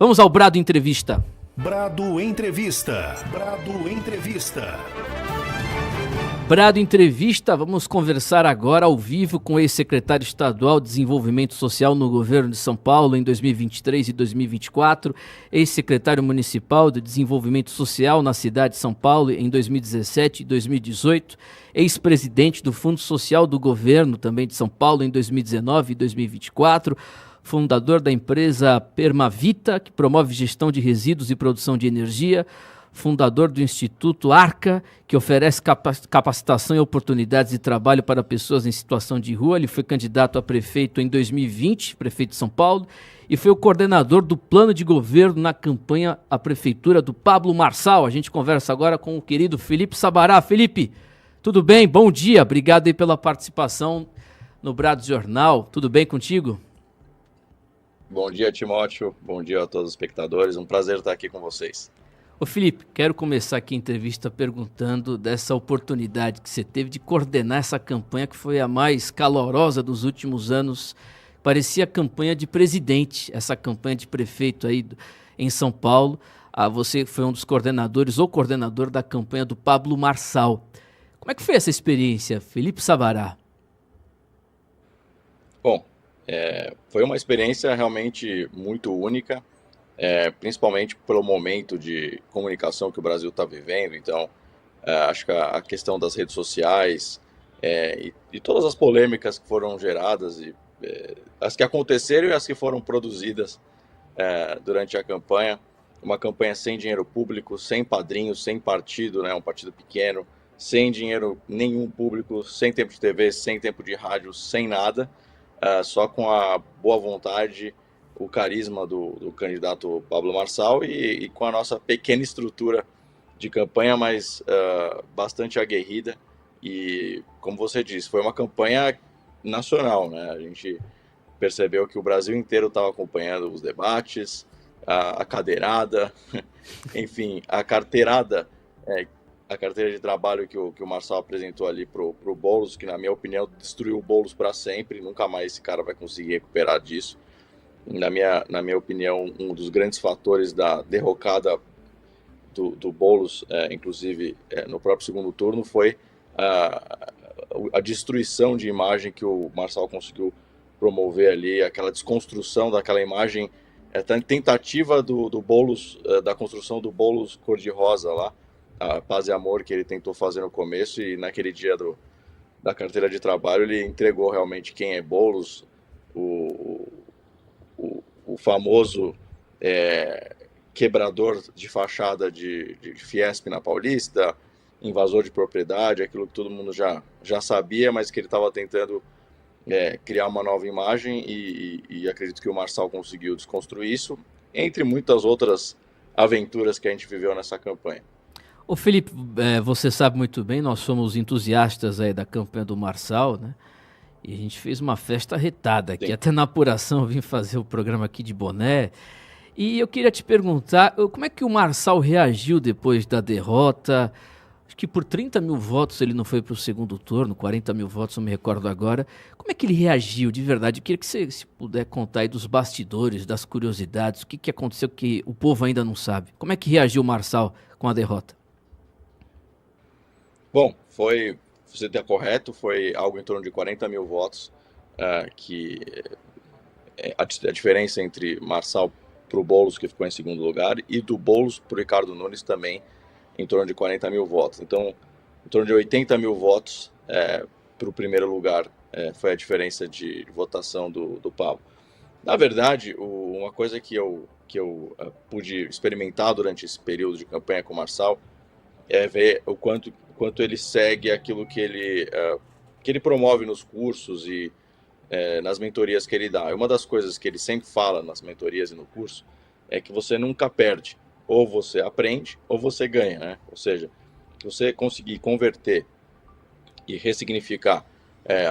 Vamos ao Brado Entrevista. Brado Entrevista. Brado Entrevista. Brado Entrevista, vamos conversar agora ao vivo com o ex-secretário estadual de Desenvolvimento Social no governo de São Paulo em 2023 e 2024, ex-secretário municipal de Desenvolvimento Social na cidade de São Paulo em 2017 e 2018, ex-presidente do Fundo Social do governo também de São Paulo em 2019 e 2024, fundador da empresa Permavita, que promove gestão de resíduos e produção de energia, fundador do Instituto Arca, que oferece capacitação e oportunidades de trabalho para pessoas em situação de rua. Ele foi candidato a prefeito em 2020, prefeito de São Paulo, e foi o coordenador do plano de governo na campanha à prefeitura do Pablo Marçal. A gente conversa agora com o querido Felipe Sabará. Felipe, tudo bem? Bom dia, obrigado aí pela participação no Brado Jornal. Tudo bem contigo? Bom dia, Timóteo. Bom dia a todos os espectadores. Um prazer estar aqui com vocês. Ô Felipe, quero começar aqui a entrevista perguntando dessa oportunidade que você teve de coordenar essa campanha que foi a mais calorosa dos últimos anos. Parecia a campanha de presidente, essa campanha de prefeito aí em São Paulo. Você foi um dos coordenadores ou coordenador da campanha do Pablo Marçal. Como é que foi essa experiência, Felipe Sabará? Bom, foi uma experiência realmente muito única. Principalmente pelo momento de comunicação que o Brasil está vivendo. Então, acho que a questão das redes sociais e todas as polêmicas que foram geradas, as que aconteceram e as que foram produzidas durante a campanha, uma campanha sem dinheiro público, sem padrinhos, sem partido, né, um partido pequeno, sem dinheiro nenhum público, sem tempo de TV, sem tempo de rádio, sem nada, só com a boa vontade, o carisma do candidato Pablo Marçal e com a nossa pequena estrutura de campanha, mas bastante aguerrida. E, como você disse, foi uma campanha nacional, né? A gente percebeu que o Brasil inteiro estava acompanhando os debates, a cadeirada, enfim, a carteirada, a carteira de trabalho que o Marçal apresentou ali pro Boulos, que, na minha opinião, destruiu o Boulos para sempre. Nunca mais esse cara vai conseguir recuperar disso. Na minha opinião, um dos grandes fatores da derrocada do Boulos, inclusive no próprio segundo turno, foi a destruição de imagem que o Marçal conseguiu promover ali, aquela desconstrução daquela imagem, tentativa do Boulos, da construção do Boulos cor-de-rosa lá, a Paz e Amor que ele tentou fazer no começo, e naquele dia da carteira de trabalho ele entregou realmente quem é Boulos, o famoso quebrador de fachada de Fiesp na Paulista, invasor de propriedade, aquilo que todo mundo já sabia, mas que ele estava tentando criar uma nova imagem, e acredito que o Marçal conseguiu desconstruir isso, entre muitas outras aventuras que a gente viveu nessa campanha. Ô Felipe, você sabe muito bem, nós somos entusiastas aí da campanha do Marçal, né? E a gente fez uma festa arretada aqui, até na apuração eu vim fazer o programa aqui de boné. E eu queria te perguntar, como é que o Marçal reagiu depois da derrota? Acho que por 30 mil votos ele não foi para o segundo turno, 40 mil votos, não me recordo agora. Como é que ele reagiu de verdade? Eu queria que você se puder contar aí dos bastidores, das curiosidades, o que aconteceu que o povo ainda não sabe. Como é que reagiu o Marçal com a derrota? Bom, você está correto, foi algo em torno de 40 mil votos, que a diferença entre Marçal para o Boulos, que ficou em segundo lugar, e do Boulos para o Ricardo Nunes também, em torno de 40 mil votos. Então, em torno de 80 mil votos para o primeiro lugar foi a diferença de votação do Pablo. Na verdade, uma coisa que eu pude experimentar durante esse período de campanha com o Marçal é ver o quanto ele segue aquilo que ele promove nos cursos e nas mentorias que ele dá. Uma das coisas que ele sempre fala nas mentorias e no curso é que você nunca perde. Ou você aprende ou você ganha, né? Ou seja, se você conseguir converter e ressignificar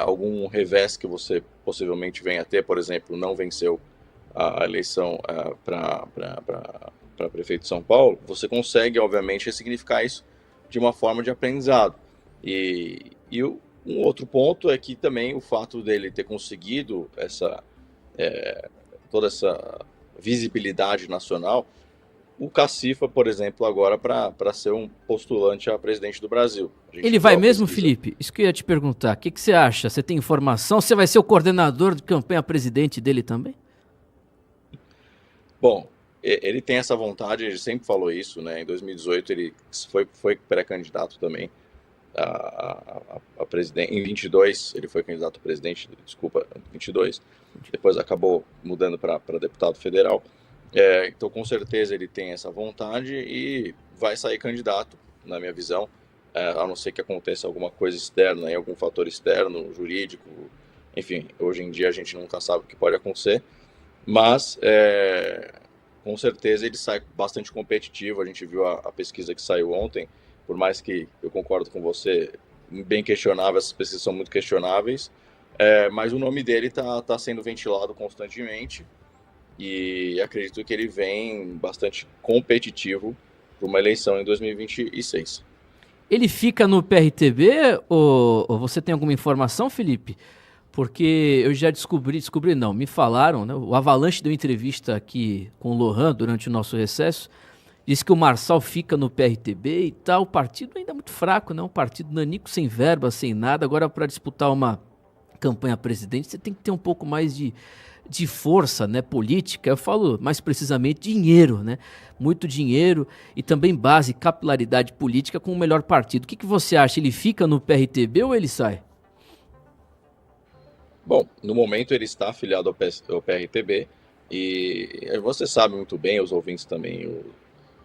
algum revés que você possivelmente venha a ter, por exemplo, não venceu a eleição para prefeito de São Paulo, você consegue, obviamente, ressignificar isso de uma forma de aprendizado. E um outro ponto é que também o fato dele ter conseguido visibilidade nacional, o Cacifa, por exemplo, agora para ser um postulante a presidente do Brasil. Ele vai mesmo, Felipe? Isso que eu ia te perguntar. O que você acha? Você tem informação? Você vai ser o coordenador de campanha presidente dele também? Bom, ele tem essa vontade, ele sempre falou isso, né? Em 2018 ele foi pré-candidato também a presidente. Em 22 ele foi candidato a presidente, desculpa, 22. Depois acabou mudando para deputado federal. Então, com certeza, ele tem essa vontade e vai sair candidato, na minha visão, a não ser que aconteça alguma coisa externa, algum fator externo, jurídico, enfim, hoje em dia a gente nunca sabe o que pode acontecer, mas, com certeza, ele sai bastante competitivo. A gente viu a pesquisa que saiu ontem, por mais que eu concordo com você, bem questionável, essas pesquisas são muito questionáveis, mas o nome dele está sendo ventilado constantemente, e acredito que ele vem bastante competitivo para uma eleição em 2026. Ele fica no PRTB ou você tem alguma informação, Felipe? Porque eu já descobri não, me falaram, né? O Avalanche deu entrevista aqui com o Lohan durante o nosso recesso, disse que o Marçal fica no PRTB e tal, o partido ainda é muito fraco, né? Um partido nanico, sem verba, sem nada. Agora, para disputar uma campanha presidente, você tem que ter um pouco mais de força, né, política. Eu falo mais precisamente dinheiro, né? Muito dinheiro e também base, capilaridade política com o melhor partido. O que você acha? Ele fica no PRTB ou ele sai? Bom, no momento ele está afiliado ao PRTB e você sabe muito bem, os ouvintes também,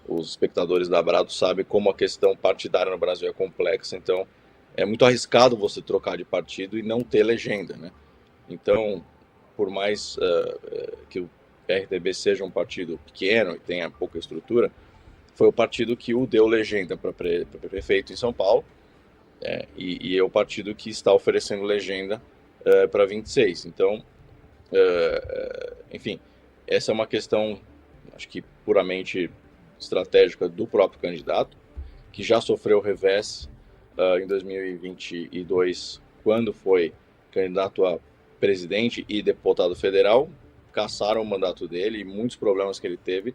os espectadores da Brado sabem como a questão partidária no Brasil é complexa, então é muito arriscado você trocar de partido e não ter legenda, né? Então, por mais que o PRTB seja um partido pequeno e tenha pouca estrutura, foi o partido que o deu legenda para prefeito em São Paulo, e é o partido que está oferecendo legenda para 26. Então, enfim, essa é uma questão, acho que puramente estratégica do próprio candidato, que já sofreu revés em 2022, quando foi candidato a presidente e deputado federal, cassaram o mandato dele e muitos problemas que ele teve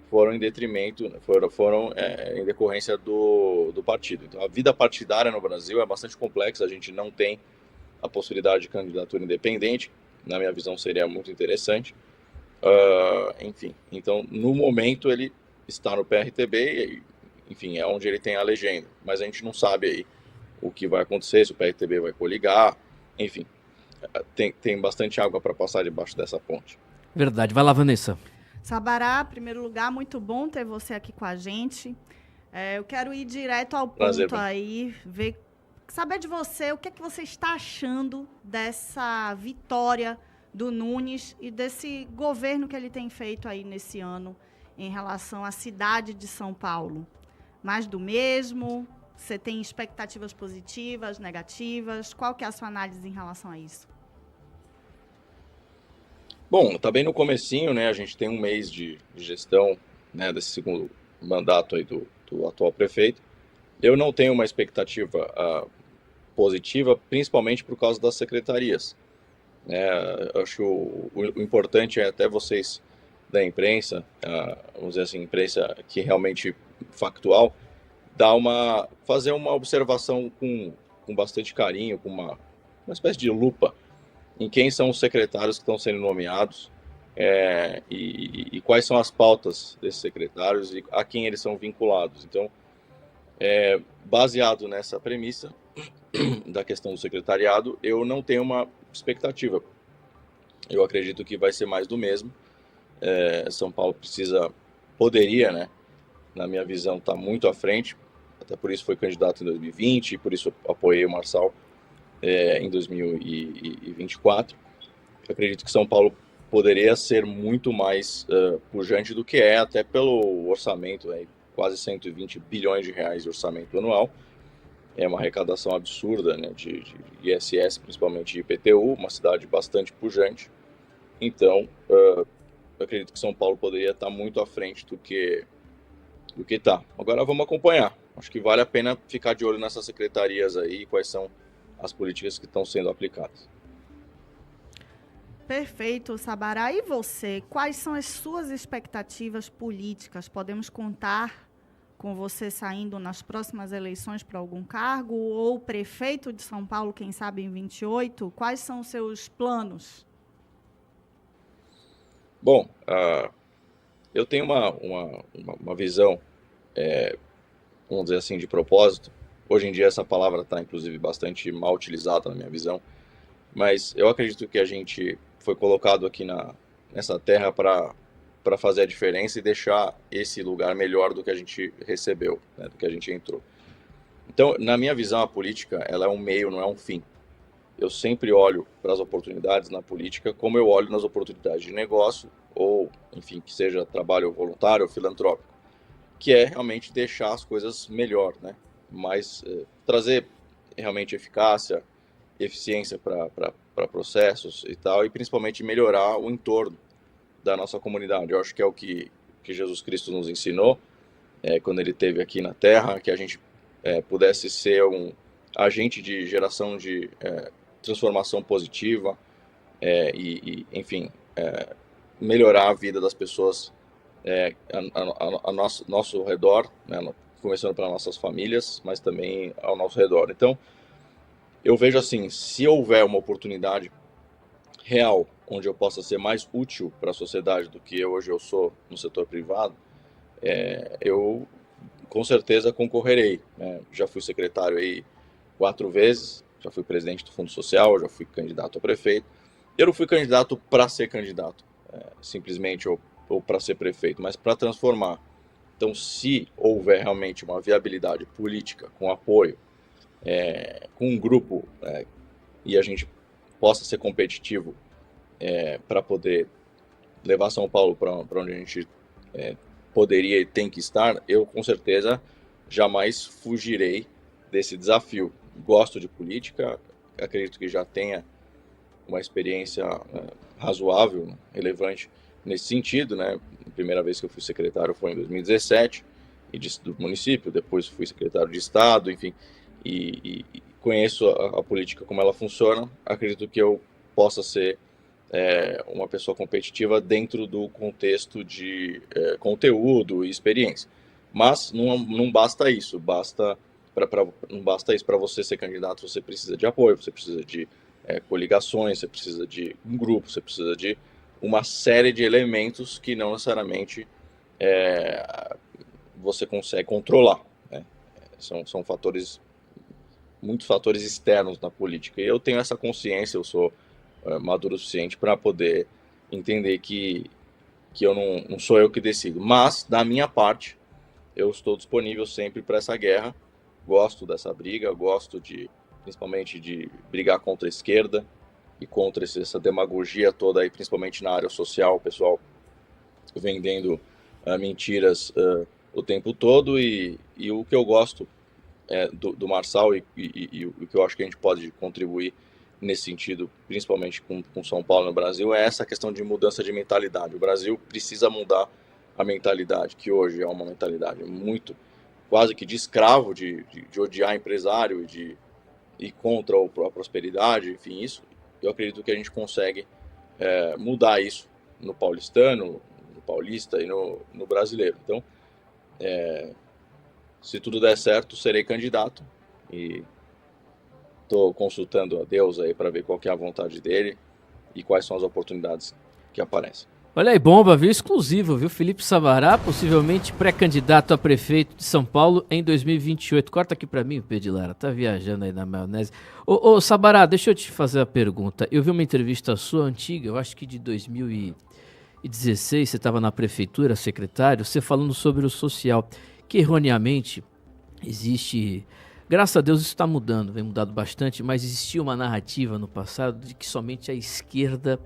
foram em detrimento, foram em decorrência do partido. Então, a vida partidária no Brasil é bastante complexa, a gente não tem a possibilidade de candidatura independente, na minha visão seria muito interessante. Enfim, então, no momento ele está no PRTB, enfim, é onde ele tem a legenda, mas a gente não sabe aí o que vai acontecer, se o PRTB vai coligar, enfim. Tem bastante água para passar debaixo dessa ponte. Verdade. Vai lá, Vanessa. Sabará, em primeiro lugar, muito bom ter você aqui com a gente. Eu quero ir direto ao Prazer, ponto aí, saber de você o que é que você está achando dessa vitória do Nunes e desse governo que ele tem feito aí nesse ano em relação à cidade de São Paulo. Mais do mesmo? Você tem expectativas positivas, negativas? Qual que é a sua análise em relação a isso? Bom, tá bem no comecinho, né? A gente tem um mês de gestão, né, desse segundo mandato aí do atual prefeito. Eu não tenho uma expectativa positiva, principalmente por causa das secretarias. Acho que o importante é até vocês da imprensa, vamos dizer assim, imprensa que realmente factual, fazer uma observação com bastante carinho, com uma espécie de lupa em quem são os secretários que estão sendo nomeados e quais são as pautas desses secretários e a quem eles são vinculados. Então, baseado nessa premissa da questão do secretariado, eu não tenho uma expectativa. Eu acredito que vai ser mais do mesmo. São Paulo poderia, né, na minha visão, estar muito à frente, até por isso foi candidato em 2020 e por isso apoiei o Marçal em 2024. Eu acredito que São Paulo poderia ser muito mais pujante do que até pelo orçamento, quase 120 bilhões de reais de orçamento anual. É uma arrecadação absurda, né, de ISS, principalmente de IPTU, uma cidade bastante pujante. Então, eu acredito que São Paulo poderia estar muito à frente do que está. Agora vamos acompanhar. Acho que vale a pena ficar de olho nessas secretarias aí, quais são as políticas que estão sendo aplicadas. Perfeito, Sabará. E você, quais são as suas expectativas políticas? Podemos contar com você saindo nas próximas eleições para algum cargo? Ou prefeito de São Paulo, quem sabe em 28? Quais são os seus planos? Bom, eu tenho uma visão, vamos dizer assim, de propósito. Hoje em dia essa palavra está, inclusive, bastante mal utilizada na minha visão, mas eu acredito que a gente foi colocado aqui nessa terra para fazer a diferença e deixar esse lugar melhor do que a gente recebeu, né, do que a gente entrou. Então, na minha visão, a política ela é um meio, não é um fim. Eu sempre olho para as oportunidades na política como eu olho nas oportunidades de negócio ou, enfim, que seja trabalho voluntário ou filantrópico, que é realmente deixar as coisas melhor, né? Mas trazer realmente eficácia, eficiência para processos e tal, e principalmente melhorar o entorno da nossa comunidade. Eu acho que é o que Jesus Cristo nos ensinou quando ele esteve aqui na Terra, que a gente pudesse ser um agente de geração de transformação positiva enfim, melhorar a vida das pessoas a nosso redor, né, começando pelas nossas famílias, mas também ao nosso redor. Então, eu vejo assim, se houver uma oportunidade real, onde eu possa ser mais útil para a sociedade do que hoje eu sou no setor privado, eu com certeza concorrerei, né? Já fui secretário aí 4 vezes, já fui presidente do Fundo Social, já fui candidato a prefeito. Eu não fui candidato para ser candidato, simplesmente, ou para ser prefeito, mas para transformar. Então, se houver realmente uma viabilidade política, com apoio, com um grupo, e a gente possa ser competitivo para poder levar São Paulo para onde a gente poderia e tem que estar, eu com certeza jamais fugirei desse desafio. Gosto de política, acredito que já tenha uma experiência razoável, relevante nesse sentido, né? A primeira vez que eu fui secretário foi em 2017, do município, depois fui secretário de Estado, enfim, e conheço a política, como ela funciona. Acredito que eu possa ser uma pessoa competitiva dentro do contexto de conteúdo e experiência. Mas não basta isso, não basta isso. Para você ser candidato, você precisa de apoio, você precisa de coligações, você precisa de um grupo, você precisa de uma série de elementos que não necessariamente você consegue controlar, né? São fatores, muitos fatores externos na política. E eu tenho essa consciência, eu sou maduro o suficiente para poder entender que eu não sou eu que decido. Mas, da minha parte, eu estou disponível sempre para essa guerra. Gosto dessa briga, gosto principalmente de brigar contra a esquerda e contra essa demagogia toda aí, principalmente na área social, o pessoal vendendo mentiras o tempo todo, e o que eu gosto do Marçal e o que eu acho que a gente pode contribuir nesse sentido, principalmente com São Paulo no Brasil, é essa questão de mudança de mentalidade. O Brasil precisa mudar a mentalidade, que hoje é uma mentalidade muito, quase que de escravo, de odiar empresário e contra a prosperidade, enfim, isso. Eu acredito que a gente consegue mudar isso no paulistano, no paulista e no brasileiro. Então, se tudo der certo, serei candidato e estou consultando a Deus aí para ver qual que é a vontade dele e quais são as oportunidades que aparecem. Olha aí, bomba, viu? Exclusivo, viu? Felipe Sabará, possivelmente pré-candidato a prefeito de São Paulo em 2028. Corta aqui pra mim, Pedro Lara, tá viajando aí na maionese. Ô, Sabará, deixa eu te fazer a pergunta. Eu vi uma entrevista sua antiga, eu acho que de 2016, você estava na prefeitura, secretário, você falando sobre o social, que erroneamente existe... Graças a Deus isso está mudando, vem mudado bastante, mas existia uma narrativa no passado de que somente a esquerda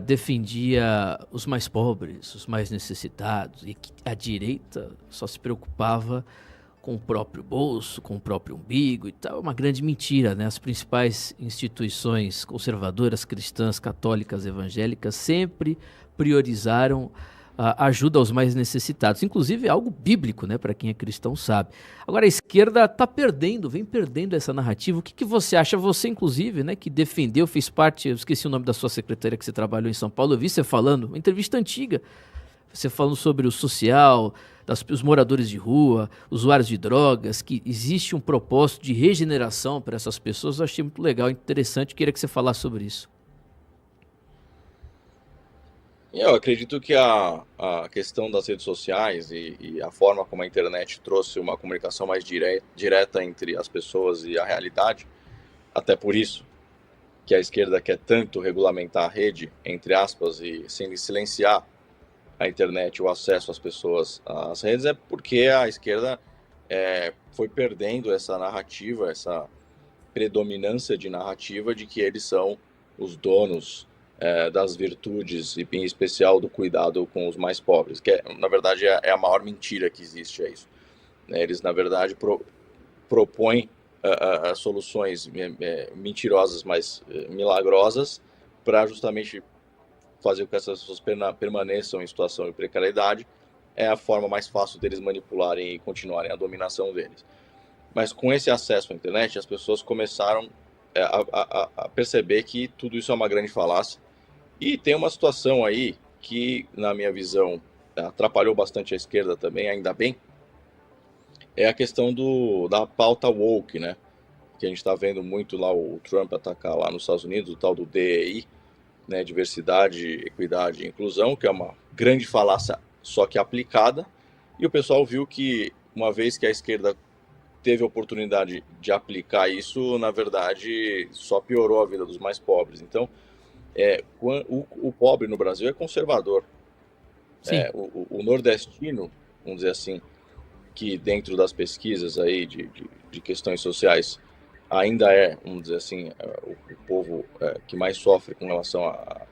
defendia os mais pobres, os mais necessitados, e que a direita só se preocupava com o próprio bolso, com o próprio umbigo e tal. É uma grande mentira, né? As principais instituições conservadoras, cristãs, católicas, evangélicas sempre priorizaram ajuda aos mais necessitados. Inclusive é algo bíblico, né, para quem é cristão sabe. Agora a esquerda está vem perdendo essa narrativa. O que você acha? Você, inclusive, né, que defendeu, fez parte, eu esqueci o nome da sua secretária que você trabalhou em São Paulo, eu vi você falando, uma entrevista antiga, você falando sobre o social, os moradores de rua, usuários de drogas, que existe um propósito de regeneração para essas pessoas. Eu achei muito legal, interessante, queria que você falasse sobre isso. Eu acredito que a questão das redes sociais e a forma como a internet trouxe uma comunicação mais direta entre as pessoas e a realidade, até por isso que a esquerda quer tanto regulamentar a rede, entre aspas, e silenciar a internet, o acesso às pessoas às redes, é porque a esquerda foi perdendo essa narrativa, essa predominância de narrativa de que eles são os donos das virtudes e em especial do cuidado com os mais pobres, que na verdade é a maior mentira que existe, é isso. Eles na verdade propõem soluções mentirosas, mas milagrosas, para justamente fazer com que essas pessoas permaneçam em situação de precariedade. É a forma mais fácil deles manipularem e continuarem a dominação deles. Mas com esse acesso à internet, as pessoas começaram a perceber que tudo isso é uma grande falácia. E tem uma situação aí que, na minha visão, atrapalhou bastante a esquerda também, ainda bem, é a questão da pauta woke, né? Que a gente está vendo muito lá o Trump atacar lá nos Estados Unidos, o tal do DEI, né? Diversidade, equidade e inclusão, que é uma grande falácia, só que aplicada. E o pessoal viu que, uma vez que a esquerda teve a oportunidade de aplicar isso, na verdade, só piorou a vida dos mais pobres. Então, o pobre no Brasil é conservador. O nordestino, vamos dizer assim, que dentro das pesquisas aí de questões sociais ainda vamos dizer assim, o povo que mais sofre com relação à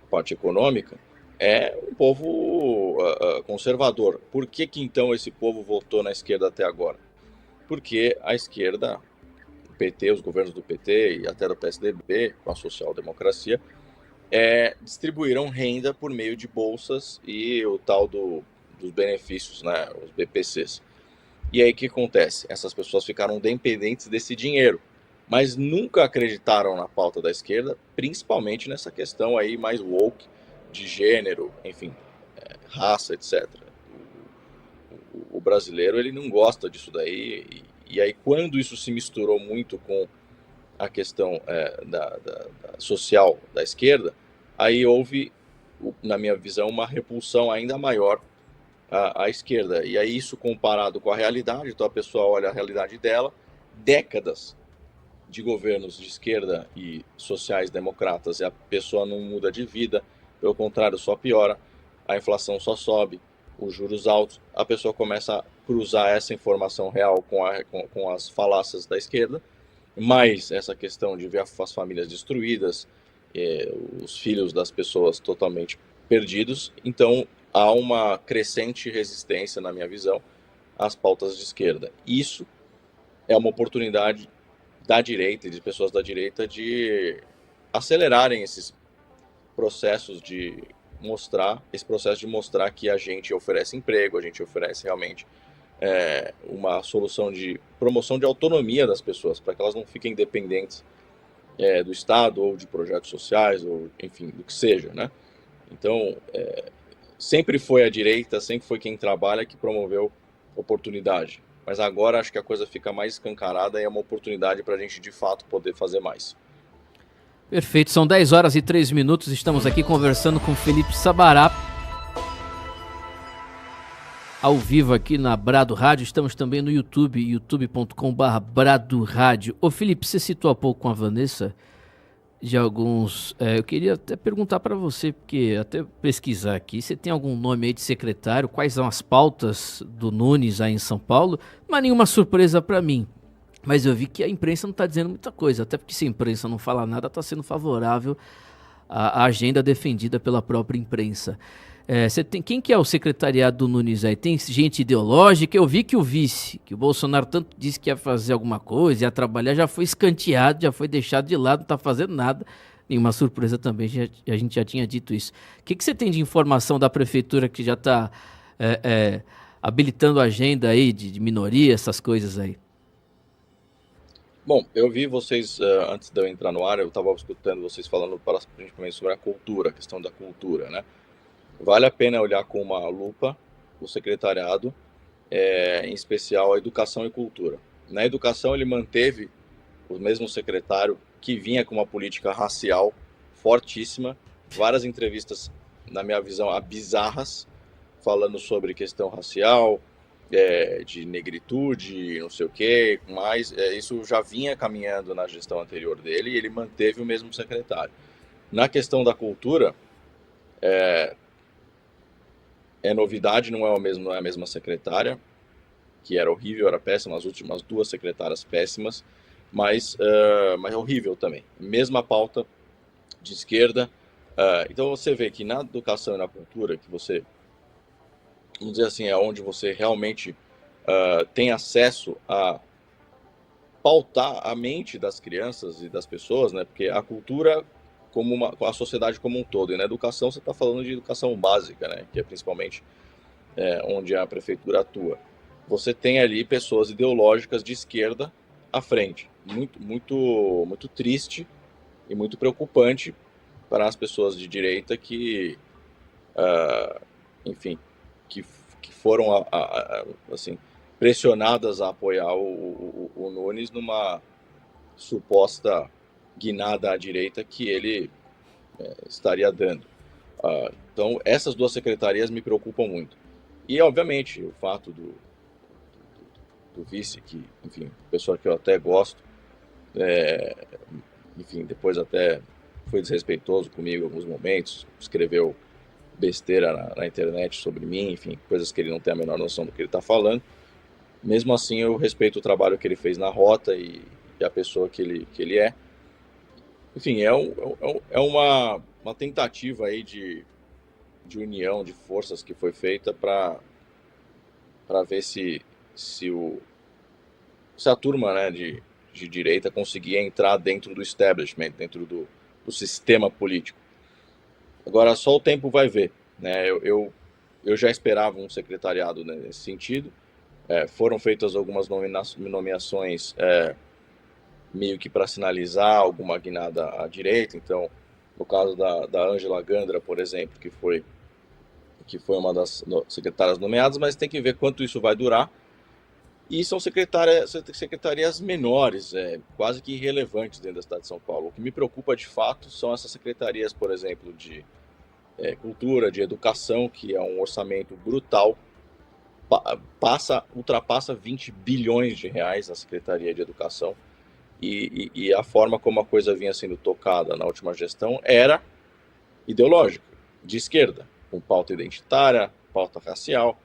parte econômica, é um povo conservador. Por que então esse povo votou na esquerda até agora? Porque a esquerda, o PT, os governos do PT e até do PSDB, com a social-democracia, distribuíram renda por meio de bolsas e o tal dos benefícios, né, os BPCs. E aí o que acontece? Essas pessoas ficaram dependentes desse dinheiro, mas nunca acreditaram na pauta da esquerda, principalmente nessa questão aí mais woke, de gênero, enfim, raça, etc. O brasileiro, ele não gosta disso daí, e aí quando isso se misturou muito com a questão da social da esquerda, aí houve, na minha visão, uma repulsão ainda maior à esquerda. E aí isso comparado com a realidade, então a pessoa olha a realidade dela, décadas de governos de esquerda e sociais-democratas, e a pessoa não muda de vida, pelo contrário, só piora, a inflação só sobe, os juros altos, a pessoa começa a cruzar essa informação real com as falácias da esquerda, mais essa questão de ver as famílias destruídas, os filhos das pessoas totalmente perdidos. Então há uma crescente resistência, na minha visão, às pautas de esquerda. Isso é uma oportunidade da direita e de pessoas da direita de acelerarem esses processos de mostrar que a gente oferece emprego, a gente oferece realmente uma solução de promoção de autonomia das pessoas, para que elas não fiquem dependentes do Estado ou de projetos sociais, ou enfim, do que seja, né? Então, sempre foi a direita, sempre foi quem trabalha que promoveu oportunidade. Mas agora acho que a coisa fica mais escancarada e é uma oportunidade para a gente, de fato, poder fazer mais. Perfeito, são 10 horas e 3 minutos, estamos aqui conversando com Felipe Sabará, ao vivo aqui na Brado Rádio, estamos também no YouTube, youtube.com/Brado Rádio. Ô Felipe, você citou há pouco com a Vanessa de alguns, eu queria até perguntar para você, porque até pesquisar aqui, você tem algum nome aí de secretário, quais são as pautas do Nunes aí em São Paulo? Não há nenhuma surpresa para mim, mas eu vi que a imprensa não está dizendo muita coisa, até porque se a imprensa não fala nada, está sendo favorável à agenda defendida pela própria imprensa. Quem que é o secretariado do Nunes aí? Tem gente ideológica? Eu vi que o vice, que o Bolsonaro tanto disse que ia fazer alguma coisa, ia trabalhar, já foi escanteado, já foi deixado de lado, não está fazendo nada. Nenhuma surpresa também, a gente já tinha dito isso. O que você tem de informação da prefeitura que já está habilitando a agenda aí de minoria, essas coisas aí? Bom, eu vi vocês, antes de eu entrar no ar, eu estava escutando vocês falando principalmente sobre a cultura, a questão da cultura, né? Vale a pena olhar com uma lupa o secretariado, em especial a educação e cultura. Na educação, ele manteve o mesmo secretário que vinha com uma política racial fortíssima, várias entrevistas, na minha visão, bizarras, falando sobre questão racial, de negritude, não sei o quê, mas isso já vinha caminhando na gestão anterior dele e ele manteve o mesmo secretário. Na questão da cultura, novidade, não é a mesma secretária, que era horrível, era péssima, as últimas 2 secretárias péssimas, mas é horrível também. Mesma pauta de esquerda. Então você vê que na educação e na cultura, que você, vamos dizer assim, é onde você realmente tem acesso a pautar a mente das crianças e das pessoas, né? Porque a cultura como a sociedade como um todo, e na educação você está falando de educação básica, né? Que é principalmente onde a prefeitura atua. Você tem ali pessoas ideológicas de esquerda à frente. Muito, muito, muito triste e muito preocupante para as pessoas de direita que, enfim, que foram assim, pressionadas a apoiar o Nunes numa suposta guinada à direita que ele estaria dando. Então, essas 2 secretarias me preocupam muito. E, obviamente, o fato do vice, que, enfim, pessoa que eu até gosto, enfim, depois até foi desrespeitoso comigo em alguns momentos, escreveu besteira na internet sobre mim, enfim, coisas que ele não tem a menor noção do que ele está falando. Mesmo assim, eu respeito o trabalho que ele fez na rota e a pessoa que ele é. Enfim, é uma tentativa aí de união de forças que foi feita para ver se a turma, né, de direita conseguia entrar dentro do establishment, dentro do sistema político. Agora, só o tempo vai ver, né? Eu já esperava um secretariado, né, nesse sentido. Foram feitas algumas nomeações meio que para sinalizar alguma guinada à direita. Então, no caso da Ângela Gandra, por exemplo, que foi uma das secretárias nomeadas, mas tem que ver quanto isso vai durar. E são secretarias menores, quase que irrelevantes dentro da cidade de São Paulo. O que me preocupa de fato são essas secretarias, por exemplo, de cultura, de educação, que é um orçamento brutal, ultrapassa 20 bilhões de reais a Secretaria de Educação, e a forma como a coisa vinha sendo tocada na última gestão era ideológica, de esquerda, com pauta identitária, pauta racial,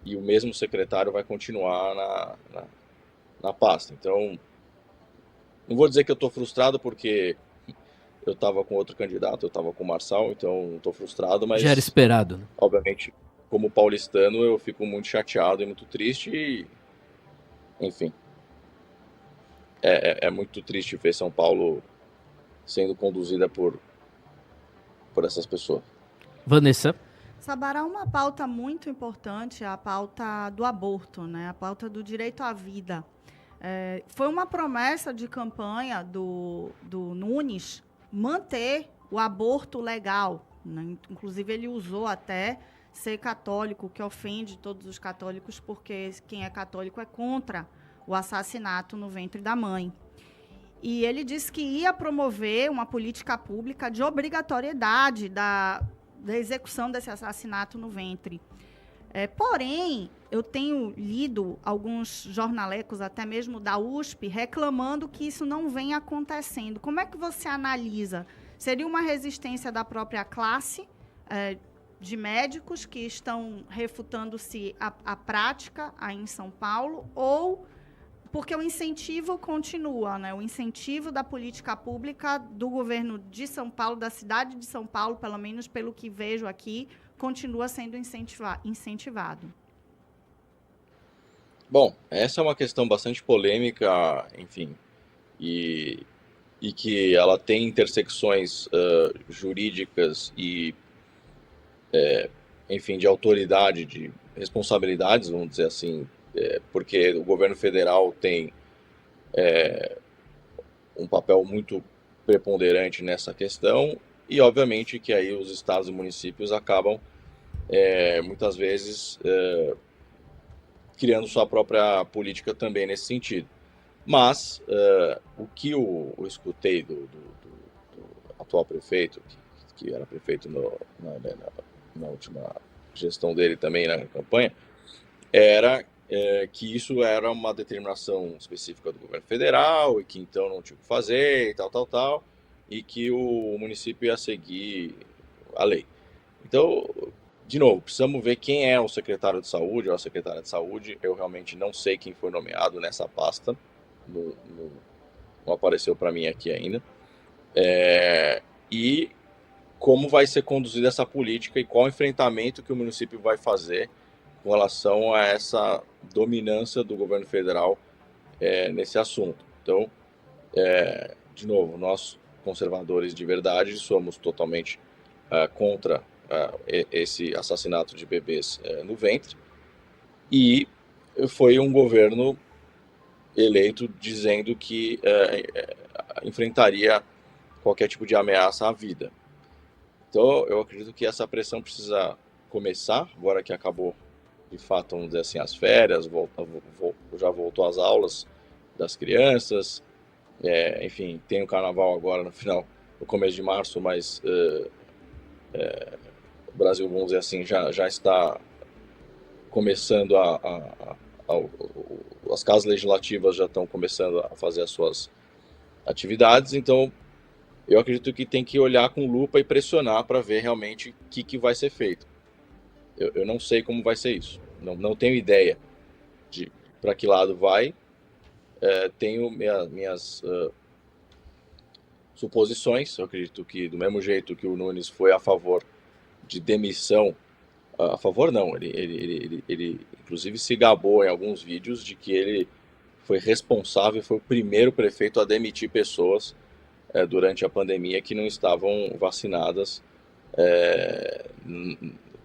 e o mesmo secretário vai continuar na pasta. Então, não vou dizer que eu estou frustrado, porque eu estava com outro candidato, eu estava com o Marçal, então não estou frustrado, mas... Já era esperado, né? Obviamente, como paulistano, eu fico muito chateado e muito triste, e, enfim, é muito triste ver São Paulo sendo conduzida por essas pessoas. Vanessa? Sabará, uma pauta muito importante é a pauta do aborto, né? A pauta do direito à vida. Foi uma promessa de campanha do Nunes manter o aborto legal, né? Inclusive, ele usou até ser católico, que ofende todos os católicos, porque quem é católico é contra o assassinato no ventre da mãe. E ele disse que ia promover uma política pública de obrigatoriedade da execução desse assassinato no ventre. Porém, eu tenho lido alguns jornalecos, até mesmo da USP, reclamando que isso não vem acontecendo. Como é que você analisa? Seria uma resistência da própria classe de médicos que estão refutando-se a prática aí em São Paulo, ou porque o incentivo continua, né? O incentivo da política pública do governo de São Paulo, da cidade de São Paulo, pelo menos pelo que vejo aqui, continua sendo incentivado. Bom, essa é uma questão bastante polêmica, enfim, e e que ela tem intersecções jurídicas e, enfim, de autoridade, de responsabilidades, vamos dizer assim, porque o governo federal tem um papel muito preponderante nessa questão e, obviamente, que aí os estados e municípios acabam, muitas vezes, criando sua própria política também nesse sentido. Mas o que eu escutei do atual prefeito, que era prefeito na última gestão dele também na campanha, era que isso era uma determinação específica do governo federal e que então não tinha o que fazer e tal, e que o município ia seguir a lei. Então, de novo, precisamos ver quem é o secretário de saúde ou a secretária de saúde. Eu realmente não sei quem foi nomeado nessa pasta. Não apareceu para mim aqui ainda. E como vai ser conduzida essa política e qual enfrentamento que o município vai fazer com relação a essa dominância do governo federal nesse assunto. Então, de novo, nós conservadores de verdade somos totalmente contra esse assassinato de bebês no ventre, e foi um governo eleito dizendo que enfrentaria qualquer tipo de ameaça à vida. Então, eu acredito que essa pressão precisa começar, agora que acabou, de fato, vamos dizer assim, as férias, já voltou às aulas das crianças, enfim, tem o carnaval agora no começo de março, mas o Brasil, vamos dizer assim, já está começando as casas legislativas já estão começando a fazer as suas atividades, então eu acredito que tem que olhar com lupa e pressionar para ver realmente o que vai ser feito. Eu não sei como vai ser isso, não tenho ideia de para que lado vai, tenho minhas suposições. Eu acredito que do mesmo jeito que o Nunes foi a favor de demissão, a favor não, ele inclusive se gabou em alguns vídeos de que ele foi responsável, foi o primeiro prefeito a demitir pessoas durante a pandemia que não estavam vacinadas,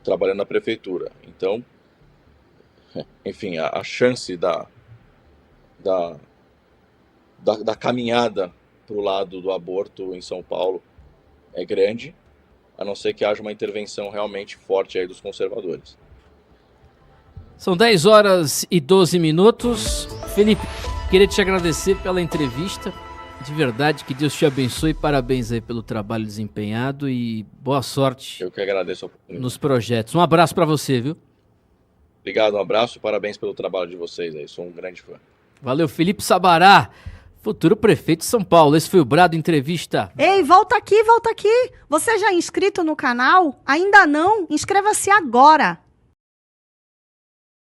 trabalhando na prefeitura. Então, enfim, a chance da caminhada para o lado do aborto em São Paulo é grande, a não ser que haja uma intervenção realmente forte aí dos conservadores. São 10 horas e 12 minutos. Felipe, queria te agradecer pela entrevista. De verdade, que Deus te abençoe. Parabéns aí pelo trabalho desempenhado e boa sorte. Eu que agradeço a oportunidade. Nos projetos. Um abraço para você, viu? Obrigado, um abraço e parabéns pelo trabalho de vocês aí. Sou um grande fã. Valeu, Felipe Sabará, futuro prefeito de São Paulo. Esse foi o Brado Entrevista. Ei, volta aqui. Você já é inscrito no canal? Ainda não? Inscreva-se agora.